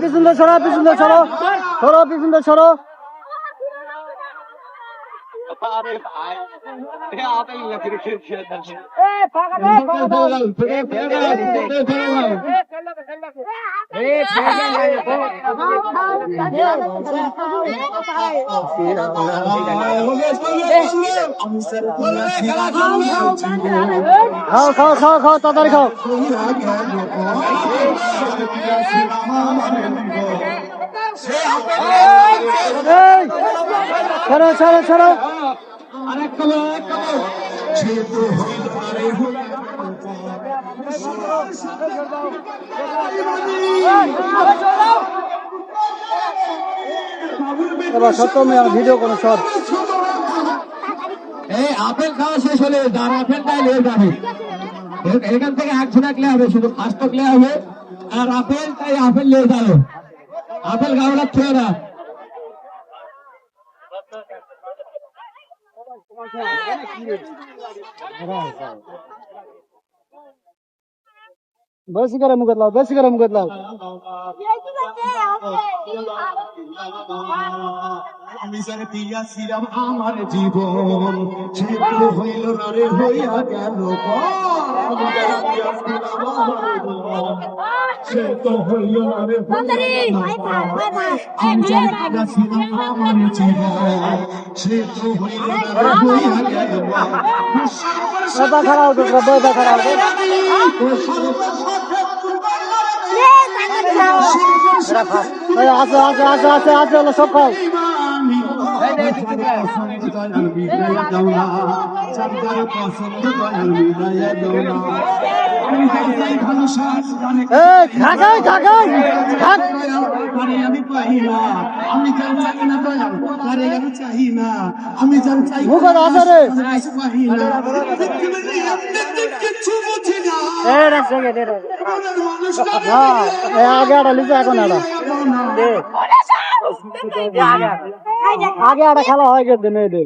পিছন ছড়া পিছন ছড়ো ছড়ো পিছন ছড়ো খাও খাও খাও খাও তাড়াতাড়ি খাও ছাড়ো ছাড়ো ছাড়ো এবার সত্য ভিডিও কোনো শট আপেল খাওয়া শেষ হলে যার আপেলটাই নিয়ে যাবে এখান থেকে একশো টাকলে হবে শুধু ফার্স্ট টাকলে হবে আর আপেলটাই আপেল নিয়ে যাবে আপেল খাওয়া ছুঁয়ে না বেশি করে মুখে লাও বেশি করে মুখে লাও আমি জানি দিয়াছিলাম আমার জীবন হইল না রে হইয়া গেল সে তো হইল না রে আমি জানি আমার জীবন সে তো হইল না রে হইয়া গেল খারাপ হতো খারাপ আছে আছে আছে আছে আছে হলো সব খাও আমি পাই না আমি চাই না আমি চাই না আমি চাই কিছু বুঝি না আগে আটা লিখে এখন আগে আটা খেলা হয় গেছে মেয়েদের